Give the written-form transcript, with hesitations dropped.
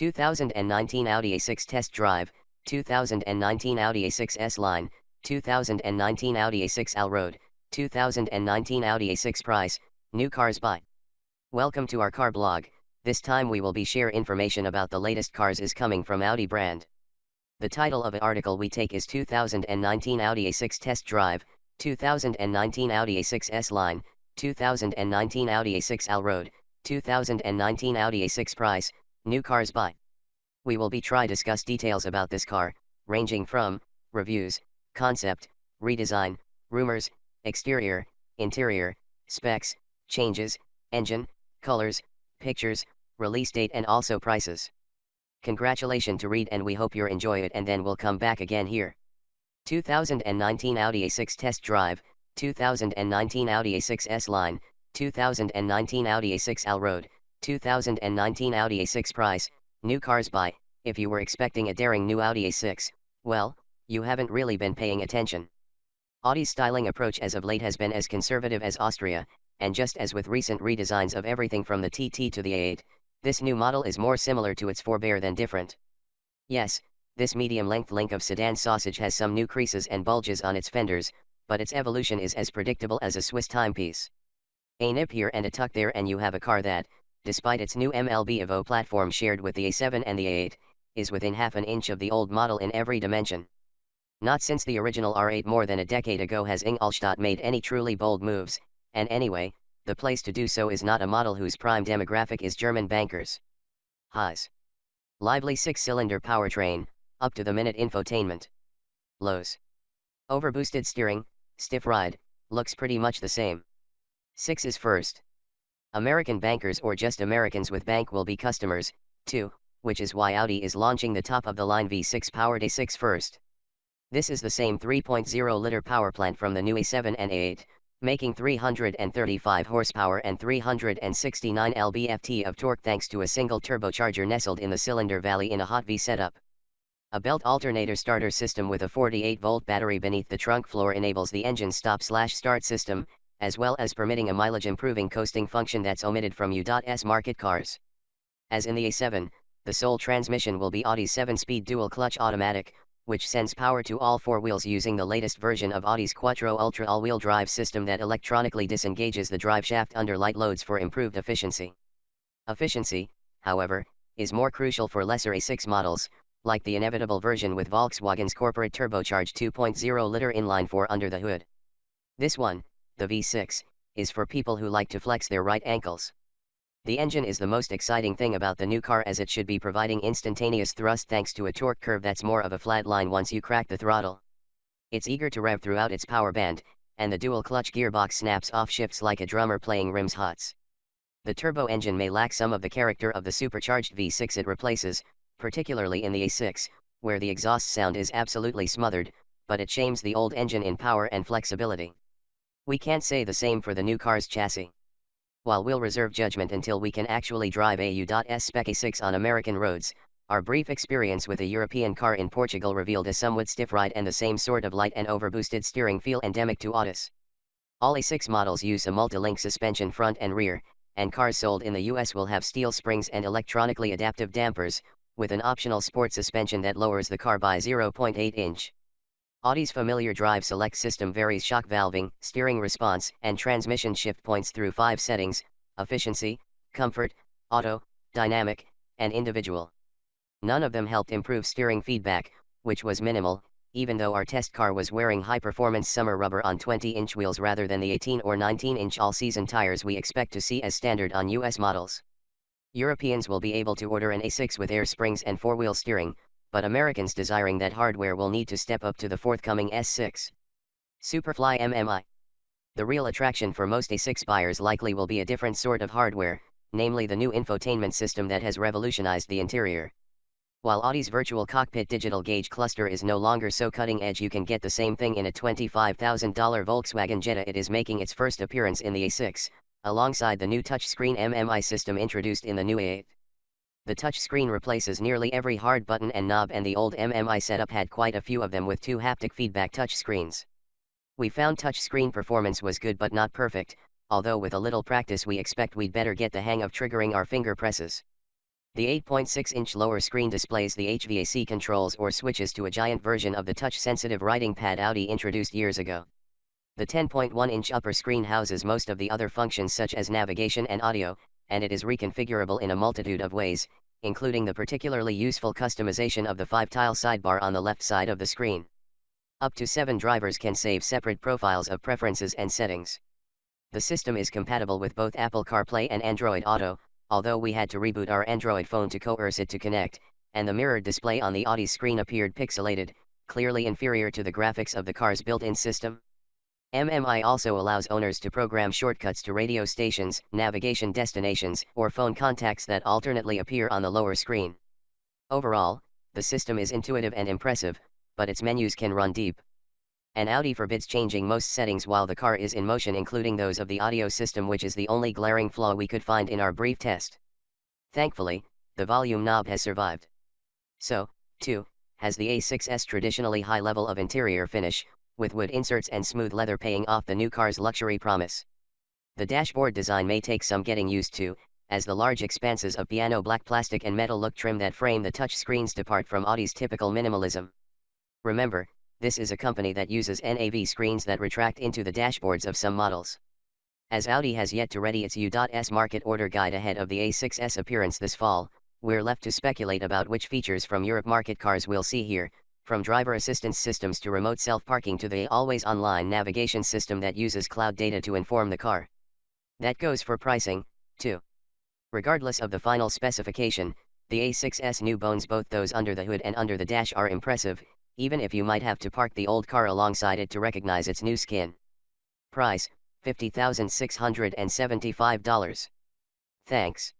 2019 Audi A6 Test Drive, 2019 Audi A6 S-Line, 2019 Audi A6 Allroad, 2019 Audi A6 Price, New Cars Buy. Welcome to our car blog. This time we will be share information about the latest cars is coming from Audi brand. The title of the article we take is 2019 Audi A6 Test Drive, 2019 Audi A6 S-Line, 2019 Audi A6 Allroad, 2019 Audi A6 Price, New Cars Buy. We will be try discuss details about this car, ranging from reviews, concept, redesign, rumors, exterior, interior, specs, changes, engine, colors, pictures, release date and also prices. Congratulations to read and we hope you enjoy it and then we'll come back again here. 2019 Audi A6 Test Drive, 2019 Audi A6 S-Line, 2019 Audi A6 Allroad, 2019 Audi A6 Price, New Cars Buy. If you were expecting a daring new Audi A6, well, you haven't really been paying attention. Audi's styling approach as of late has been as conservative as Austria, and just as with recent redesigns of everything from the TT to the A8, this new model is more similar to its forebear than different. Yes, this medium-length link of sedan sausage has some new creases and bulges on its fenders, but its evolution is as predictable as a Swiss timepiece. A nip here and a tuck there and you have a car that, despite its new MLB Evo platform shared with the A7 and the A8, is within half an inch of the old model in every dimension. Not since the original R8 more than a decade ago has Ingolstadt made any truly bold moves, and anyway, the place to do so is not a model whose prime demographic is German bankers. Highs. Lively 6-cylinder powertrain, up-to-the-minute infotainment. Lows. Overboosted steering, stiff ride, looks pretty much the same. 6 is first. American bankers or just Americans with bank will be customers, too, which is why Audi is launching the top-of-the-line V6 powered A6 first. This is the same 3.0-liter power plant from the new A7 and A8, making 335 horsepower and 369 lb-ft of torque thanks to a single turbocharger nestled in the cylinder valley in a hot V setup. A belt alternator starter system with a 48-volt battery beneath the trunk floor enables the engine stop/start system, as well as permitting a mileage-improving coasting function that's omitted from U.S. market cars. As in the A7, the sole transmission will be Audi's 7-speed dual-clutch automatic, which sends power to all four wheels using the latest version of Audi's Quattro Ultra all-wheel drive system that electronically disengages the driveshaft under light loads for improved efficiency. Efficiency, however, is more crucial for lesser A6 models, like the inevitable version with Volkswagen's corporate turbocharged 2.0-liter inline-4 under the hood. This one, the V6, is for people who like to flex their right ankles. The engine is the most exciting thing about the new car as it should be providing instantaneous thrust thanks to a torque curve that's more of a flat line once you crack the throttle. It's eager to rev throughout its power band, and the dual-clutch gearbox snaps off shifts like a drummer playing rims hots. The turbo engine may lack some of the character of the supercharged V6 it replaces, particularly in the A6, where the exhaust sound is absolutely smothered, but it shames the old engine in power and flexibility. We can't say the same for the new car's chassis. While we'll reserve judgment until we can actually drive a U.S. spec A6 on American roads, our brief experience with a European car in Portugal revealed a somewhat stiff ride and the same sort of light and overboosted steering feel endemic to Audis. All A6 models use a multilink suspension front and rear, and cars sold in the US will have steel springs and electronically adaptive dampers, with an optional sport suspension that lowers the car by 0.8 inch. Audi's familiar drive select system varies shock valving, steering response, and transmission shift points through 5 settings: efficiency, comfort, auto, dynamic, and individual. None of them helped improve steering feedback, which was minimal, even though our test car was wearing high-performance summer rubber on 20-inch wheels rather than the 18 or 19-inch all-season tires we expect to see as standard on US models. Europeans will be able to order an A6 with air springs and 4-wheel steering, but Americans desiring that hardware will need to step up to the forthcoming S6. Superfly MMI. The real attraction for most A6 buyers likely will be a different sort of hardware, namely the new infotainment system that has revolutionized the interior. While Audi's virtual cockpit digital gauge cluster is no longer so cutting edge, you can get the same thing in a $25,000 Volkswagen Jetta. It is making its first appearance in the A6, alongside the new touchscreen MMI system introduced in the new A8. The touchscreen replaces nearly every hard button and knob, and the old MMI setup had quite a few of them with 2 haptic feedback touchscreens. We found touchscreen performance was good but not perfect, although with a little practice we expect we'd better get the hang of triggering our finger presses. The 8.6-inch lower screen displays the HVAC controls or switches to a giant version of the touch-sensitive writing pad Audi introduced years ago. The 10.1-inch upper screen houses most of the other functions such as navigation and audio, and it is reconfigurable in a multitude of ways, including the particularly useful customization of the 5-tile sidebar on the left side of the screen. Up to 7 drivers can save separate profiles of preferences and settings. The system is compatible with both Apple CarPlay and Android Auto, although we had to reboot our Android phone to coerce it to connect, and the mirrored display on the Audi screen appeared pixelated, clearly inferior to the graphics of the car's built-in system. MMI also allows owners to program shortcuts to radio stations, navigation destinations, or phone contacts that alternately appear on the lower screen. Overall, the system is intuitive and impressive, but its menus can run deep. And Audi forbids changing most settings while the car is in motion, including those of the audio system, which is the only glaring flaw we could find in our brief test. Thankfully, the volume knob has survived. So, too, has the A6's traditionally high level of interior finish, with wood inserts and smooth leather paying off the new car's luxury promise. The dashboard design may take some getting used to, as the large expanses of piano black plastic and metal look trim that frame the touch screens depart from Audi's typical minimalism. Remember, this is a company that uses NAV screens that retract into the dashboards of some models. As Audi has yet to ready its U.S market order guide ahead of the A6's appearance this fall, we're left to speculate about which features from Europe market cars we'll see here, from driver assistance systems to remote self-parking to the always-online navigation system that uses cloud data to inform the car. That goes for pricing, too. Regardless of the final specification, the A6's new bones, both those under the hood and under the dash, are impressive, even if you might have to park the old car alongside it to recognize its new skin. Price, $50,675. Thanks.